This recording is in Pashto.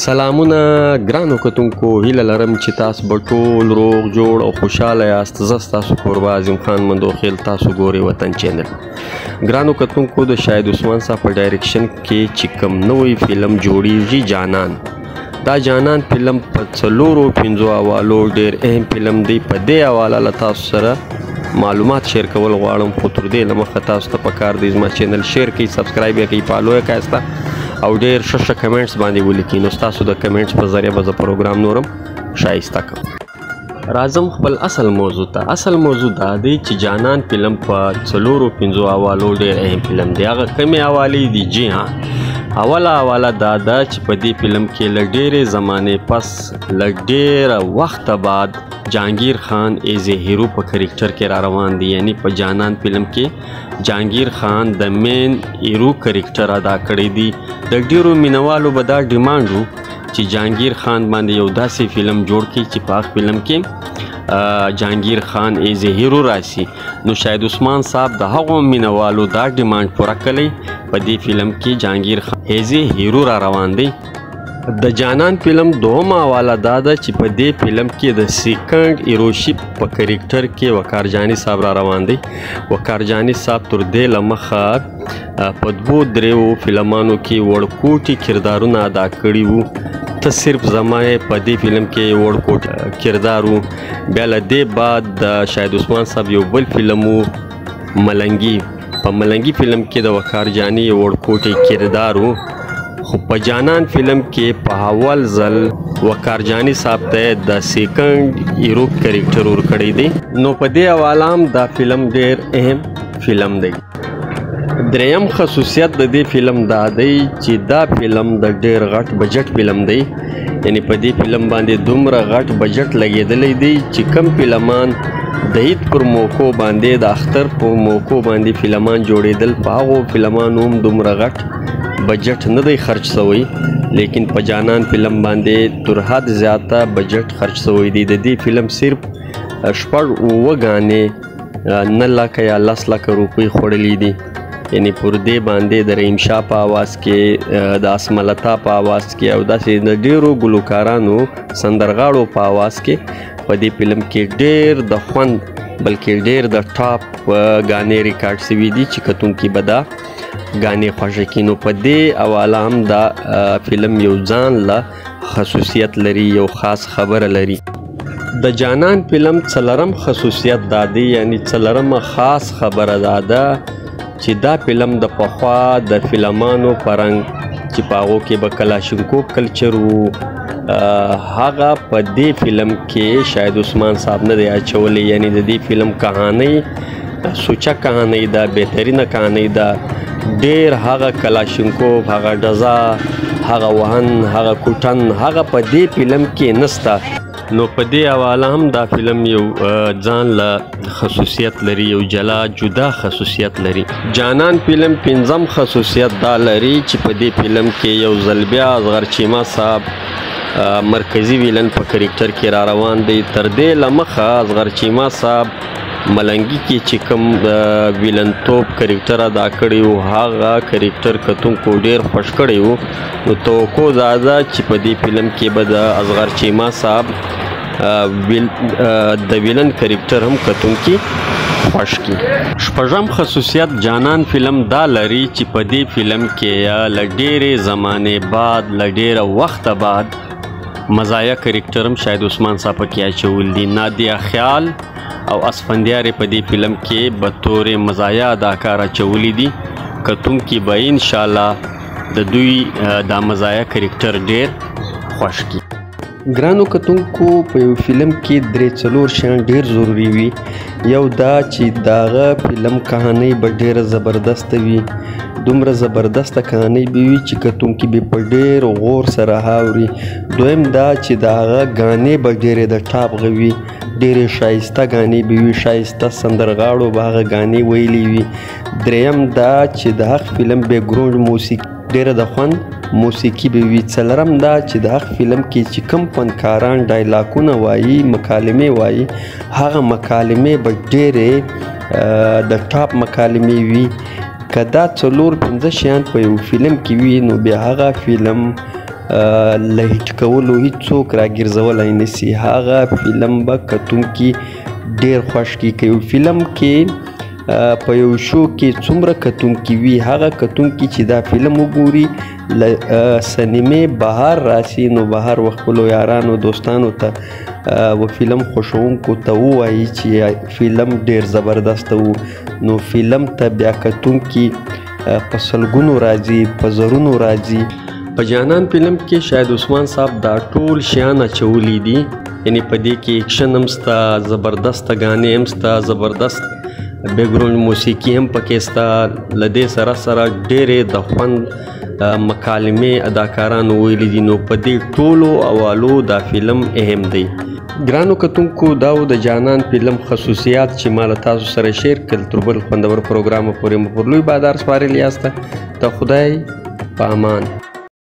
سلامونه ګرانو کتونکو، هیله لرم چې تاسو به ټول روغ جوړ او خوشاله یاست. زه ستاسو کوربه اعظم خان مندوخیل، تاسو ګورئ وطن چینل. ګرانو کتونکو، د شاهد عثمان صاحب په ډایرکشن کې چې کوم نوی فلم جوړیږي جانان، دا جانان فلم په 4-5 حوالو ډیر اهم فلم دی. په دې حواله له تاسو سره معلومات شیر کول غواړم، خو تر دې لمخه تاسو ته پکار دی زما چینل شیر کړئ، سبسکرایب یې کړئ، فالو یې کړئ او ډیر ښه کمنټس باندې ولیکئ. نو ستاسو د کمنټس په ذریعه به زه پروګرام نورم ښایسته کړم. راځم خپل اصل موضوع ته. اصل موضوع دا دی چې جانان فلم په 4-5 حوالو ډیر اهم فلم دی. هغه کمې حوالې دي؟ جی ها، اوله حواله دا ده چې په دې فلم کې له ډیرې زمانې پس له ډیره وخته بعد جهانگیر خان ایز هیرو په کریکټر کې را روان دی. یعنی په جانان فلم کې جهانگیر خان د مین هیرو کریکټر ادا کړی دی. د ډیرو مینوالو به دا ډیمانډ و چې جهانگیر خان باندې یو داسې فلم جوړ کړي چې په هغه فلم کې جهانگیر خان ایز هیرو راشي. نو شاهد عثمان صاحب د هغو مینوالو دا ډیمانډ پوره کړی، په دې فلم کې جهانگیر خان ایز هیرو را روان دی. د جانان فلم دومه حواله دا ده چې په دې فلم کې د سیکنډ هیروشپ په کریکټر کې وقار جانی صاحب را روان دی. وقار جانی صاحب تر دې له مخه په 2-3 فلمانو کې وړکوټي کردارونه ادا کړي وو. ته صرف زما په دې فلم کې وړکوټ کردار وو. بیا له دې بعد د شاهد عثمان صاحب یو بل فلم وو ملنګي. په ملنګي فلم کې د وقار جانی وړکوټي کردار وو. خو په جانان فلم کې په اول ځل وقار جانی صاحب ته د سیکنډ هیرو کریکټر ورکړی دی. نو په دې حواله هم دا فلم ډیر اهم فلم دی. دریم خصوصیت د دې فلم دا دی چې دا فلم د ډیر غټ بجټ فلم دی. یعنی په دې فلم باندې دومره غټ بجټ لګیدلی دی چې کم فلمان د عید پر موقعو باندې د اختر په موقعو باندې فلمان جوړېدل، په هغو فلمانو هم دومره غټ بجټ نه دی خرچ شوی، لیکن په جانان فلم باندې تر حد زیاته بجټ خرچ شوی دی. د دې فلم صرف 6-7 غانې 9 لکه یا 10 لکه روپۍ خوړلي دي. یعنی پر دې باندې د رحیم شاه په آواز کې، د اسملتا په آواز کې او داسې د ډیرو ګلوکارانو سندرغاړو په آواز کې په دې فلم کې ډیر د خوند بلکې ډیر د ټاپ غانې ریکارډ شوي دي چې کتونکي به دا غانې خوښه کړي. نو په دې حواله هم دا فلم یو ځان له خصوصیت لري، یو خاص خبره لري. د جانان فلم څلرم خصوصیت دا دی، یعنی څلرمه خاص خبره دا ده چې دا فلم د پخوا د فلمانو په رنګ چې په هغو کې به کلاشینکوف کلچر وو، هغه په دې فلم کې شاهد عثمان صاحب نه دی اچولی. یعنی د دې فلم کهانۍ سوچه کهانۍ ده، بهترینه کهانۍ ده. ډیر هغه کلاشینکوف، هغه ډزا، هغه وهن، هغه کوټن هغه په دې فلم کې نسته. نو په دې حواله هم دا فلم یو ځان له خصوصیت لري، یو جلا جدا خصوصیت لري. جانان فلم 5م خصوصیت دا لري چې په دې فلم کې یو ځل بیا اصغر چیمه صاحب مرکزی ویلن په کریکټر کې را روان دی. تر دې له مخه اصغر چیمه صاحب ملنګي کې چې کوم ویلنتوب کریکټر ادا کړی وو، هغه کریکټر کتونکو ډیر خوښ کړی وو. نو توقع دا ده چې په دې فلم کې به د اصغر چیمه صاحب د ویلن کریکټر هم کتونکي خوښ کړي. 6م خصوصیت جانان فلم دا لري چې په دې فلم کې له ډیرې زمانې بعد، له ډیره وخته بعد مزایا کریکټر هم شاهد عثمان صاحب پکې اچول دي. نادیه خیال او اسفندیار په دې فلم کې به طور مزایا اداکار اچولی دي. کتونکي به انشاءالله د دوی دا مزایا کریکټر ډیر خوښ کړي. ګرانو کتونکو، په یو فلم کې 3-4 شیان ډیر ضروری وي. یو دا چې داغه فلم کهانۍ به ډیره زبردست وي، دومره زبردسته کهانۍ به وي چې کتونکي به په ډیر غور سره هاوري. دویم دا چې داغه غانې به ډیرې د ټاپ غوي، ډیرې ښایسته غانې به وي، ښایسته سندرغاړو به هغه غانې ویلي وي. دریم دا چې د هغه فلم بیکګراوند موسیقي ډیره د خوند موسیقي به وي. څلرم دا چې د هغه فلم کې چې کوم فنکاران ډایلاګونه وایي، مکالمې وایي، هغه مکالمې به ډیرې د ټاپ مکالمې وي. که دا 4-5 شیان په یو فلم کې وي نو بیا هغه فلم له هیټ کولو هیڅوک راګرځولی نسي. هغه فلم به کتونکي ډېر خوښ کړي. که یو فلم کې په یو شو کې څومره کتونکي وي، هغه کتونکي چې دا فلم وګوري له سینمې بهر راسي، نو بهر و خپلو یارانو دوستانو ته و فلم خوښونکو ته ووایي چې فلم ډېر زبردست و، نو فلم ته بیا کتونکي په سلګونو راځي، په زرونو راځي. په جانان فلم کې شاهد عثمان صاحب دا ټول شیان اچولی دي، یعنی په دې کې ایکشن هم سته، زبردست غانې هم سته، زبردست بیکګراوند موسیقي هم پکې سته. له دې سره سره ډېرې د خوند مکالمې اداکارانو ویلي دي. نو په دې ټولو حوالو دا فلم اهم دی. ګرانو کتونکو دا و د جانان فلم خصوصیات چې ما له تاسو سره شیر کړل. تر بل خوندور پروګرامه پورې مو پر لوی بادار سپارلي یاسته. د خدای په امان.